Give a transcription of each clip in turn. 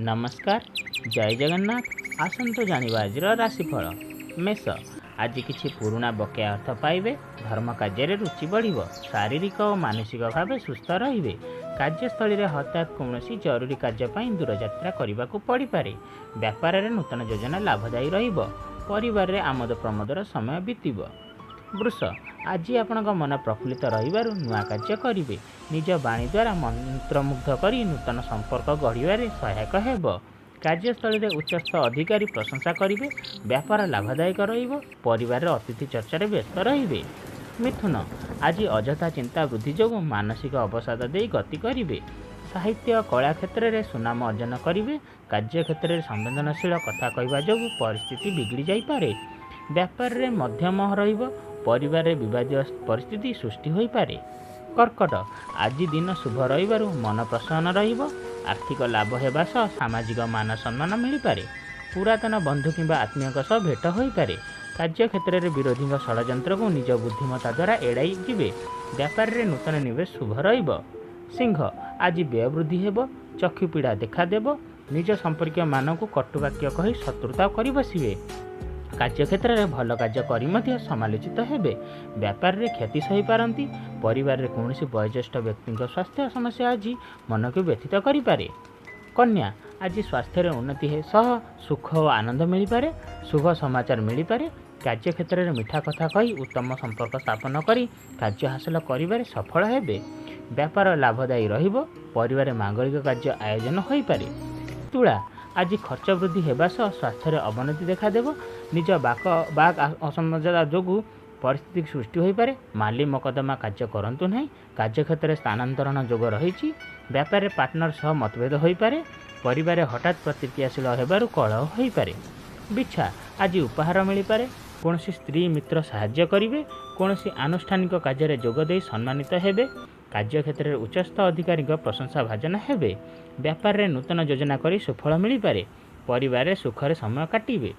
नमस्कार जय जगन्नाथ। आसतु जानिबा आजिर राशिफल। मेष, आज किछि पुराणा बकेया अर्थ पाइबे। धर्म कार्य रुचि बढ़िबो। शारीरिक और मानसिक भाव सुस्थ रहिबे। कार्यस्थल में हठात कौनसी जरूरी कार्य पई दूरयात्रा करने पड़ पारे। व्यापार में नूतन योजना लाभदायी रहिबो। परिवार में आमोद प्रमोदर समय बीतिबो। वृष, आज आपण मन प्रफुल्लित रहिबारु नुआ कार्य करिवे। निज बाणी द्वारा मंत्रमुग्ध करी नूतन संपर्क गढ़िबारे सहायक हेबो। कार्यस्थल में उच्चस्थ अधिकारी प्रशंसा करिवे। व्यापार लाभदायक रहिबो। परिवार अतिथि चर्चा व्यस्त रहिबे। मिथुन, आज अजथा चिंता वृद्धि जोगु मानसिक अवसाद दे गति करिवे। साहित्य कला क्षेत्र में सुनाम अर्जन करिवे। कार्य क्षेत्र में संवेदनशील कथा कहवा जोगु परिस्थिति बिगड़ी जाई पारे। व्यापार में मध्यम रहिबो। परिवार में विवादीय परिस्थिति सृष्टि हो पारे। कर्कट, आज दिन शुभ रहिबारु मन प्रसन्न रहिबो। आर्थिक लाभ हेबा सह सामाजिक मान सम्मान मिल पारे। पुरातन बंधु किंबा आत्मीय सह भेट हो पारे। कार्य क्षेत्र में विरोधी षड्यंत्र को निज बुद्धिमता द्वारा एड़ाई जिवे। व्यापार में नूतन निवेश शुभ रहिबो। सिंह, आज व्यय वृद्धि हेबो। चक्षु पीड़ा देखादेव। निज संपर्क मानक कटुवाक्य कही शत्रुता कर बसिवे। कार्य क्षेत्र में भल कार्य करी मध्य समालोचित हेबे। व्यापार में क्षति सही पारती। परिवार में कौन वयोज्येष्ठ व्यक्ति स्वास्थ्य समस्या आज मन को व्यथित करें। कन्या, आज स्वास्थ्य उन्नति सह सुख और आनंद मिल पारे। शुभ समाचार मिल पारे। कार्य क्षेत्र में मीठा कथा कही उत्तम संपर्क स्थापन करी कार्य हासिल करिबारे सफल हेबे। व्यापार लाभदायी रहिबो। परिवार मांगलिक कार्य आयोजन हो पारे। तुला, आज खर्च वृद्धि हेबा सह स्वास्थ्य अवनति देखादेव। निज बाक असमझता जोगु परिस्थिति सृष्टि हो पारे। माली मकदमा कार्य करंतु नहीं। कार्य क्षेत्र में स्थानांतरण जोग रही। व्यापार पार्टनर सह मतभेद हो पारे। परिवार हठात प्रतिक्रियाशील होबारु कलह हो पारे। बिछा, आज उपहार मिल पारे। कौन स्त्री मित्र साहाय्य करिवे। कौन आनुष्ठानिक कार्य जोगदे सम्मानित हेबे। कार्य क्षेत्र में उच्चस्थ अधिकारी प्रशंसा भाजन हेबे। व्यापार में नूतन योजना करी सुफल मिल पारे। परिवार सुखरे समय काटिबे।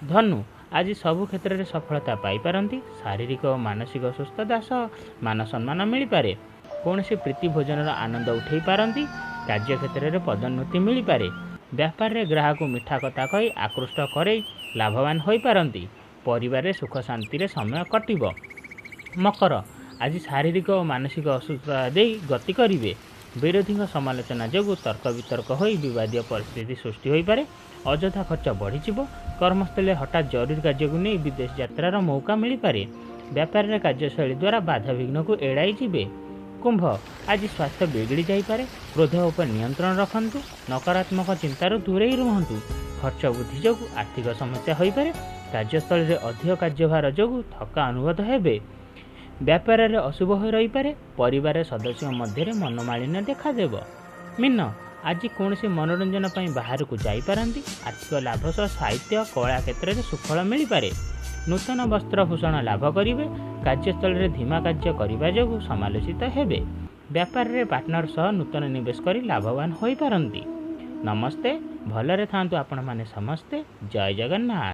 धनु, आज सबु क्षेत्र में सफलता पाई पारंती। शारीरिक और मानसिक सुस्थता सह मान सम्मान मिल पारे। कौन प्रीति भोजन आनंद उठे पारंती। कार्य क्षेत्र में पदोन्नति मिल पारे। व्यापार में ग्राहक मीठा कथा कही आकृष्ट करे लाभवान हो पारंती। परिवार सुख शांति समय कटिबो। मकर, आज शारीरिक और मानसिक असुस्थता दे गति करिवे। विरोधी समालोचना जोगु तर्क वितर्क हो विवादीय परिस्थिति सृष्टि हो पारे। अजथा खर्च बढ़ी। कर्मस्थल हठात जरूरी कार्य को नहीं विदेश यात्रार मौका मिल पारे। व्यापार में कार्यशैली द्वारा बाधा विघ्न को एड़ाई जिवे। कुंभ, आज स्वास्थ्य बिगड़ी जापे। क्रोध उपर नियंत्रण रखंतु। नकारात्मक चिंतार दूरे रुहतु। खर्च वृद्धि जोगु आर्थिक समस्या हो पारे। कार्यस्थल में अधिक कार्यभार जोगु थका अनुभूत हेबे। व्यापार में अशुभ हो रही पारे। परिवार सदस्य मध्य मनोमालिन्य देखादेव। मीन, आज कौन मनोरंजन पर बाहर को जापारती। आर्थिक लाभ सह साहित्य कला क्षेत्र में सुफल मिल पारे। नूतन वस्त्रभूषण लाभ करेंगे। कार्यस्थल में धीमा कार्य करने जोगु समालोचित हेबे। व्यापार में पार्टनर सह नूतन निवेश कर लाभवान हो पारती। नमस्ते, भलरे थांतु आपण माने समस्ते। जय जगन्नाथ।